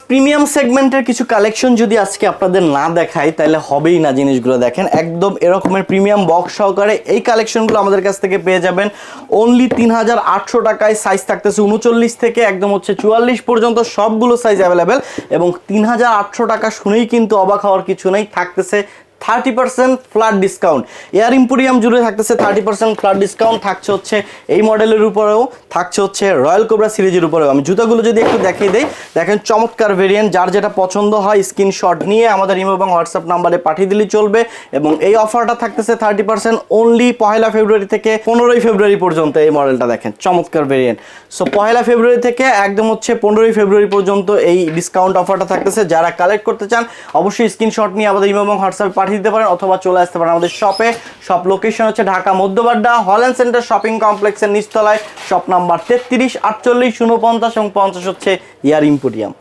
Premium সেগমেন্টের কিছু collection যদি আজকে আপনাদের না দেখাই তাহলে হবেই না। জিনিসগুলো দেখেন একদম এরকমের প্রিমিয়াম বক্স সহকারে এই কালেকশনগুলো আমাদের কাছ থেকে পেয়ে যাবেন অনলি 3800 টাকায়। সাইজ থাকতেছে 39 থেকে একদম হচ্ছে 44 পর্যন্ত, সবগুলো সাইজ অ্যাভেলেবেল। এবং 3800 টাকা শুনেই কিন্তু অবাক হওয়ার কিছু নেই, থাকতেছে 30% ফ্ল্যাট ডিসকাউন্ট। এয়ার ইম্পোরিয়াম জুড়ে থাকতেছে 30% ফ্ল্যাট ডিসকাউন্ট, থাকছে হচ্ছে এই মডেলের উপরেও, থাকছে হচ্ছে রয়্যাল কোবরা সিরিজের উপরেও। আমি জুতাগুলো যদি একটু দেখিয়ে দেই, দেখেন চমৎকার ভেরিয়েন্ট, যার যেটা পছন্দ হয় স্ক্রিনশট নিয়ে আমাদের ইমো এবং হোয়াটসঅ্যাপ নাম্বারে পাঠিয়ে দিলেই চলবে। এবং এই অফারটা থাকতেছে 30% অনলি পহেলা ফেব্রুয়ারি থেকে 15ই ফেব্রুয়ারি পর্যন্ত। এই মডেলটা দেখেন চমৎকার ভেরিয়েন্ট। সো পহেলা ফেব্রুয়ারি থেকে একদম হচ্ছে 15ই ফেব্রুয়ারি পর্যন্ত এই ডিসকাউন্ট অফারটা থাকতেছে। যারা কালেক্ট করতে চান অবশ্যই স্ক্রিনশট নিয়ে আমাদের ইমো এবং হোয়াটসঅ্যাপ দিতে পারেন, অথবা চলে আসতে পারেন আমাদের শপে। শপ লোকেশন হচ্ছে Dhaka Madhya Badda Holland centre shopping কমপ্লেক্সের নিচতলায়, শপ নাম্বার 33, 48, 49 এবং 50 হচ্ছে এয়ার ইম্পোরিয়াম।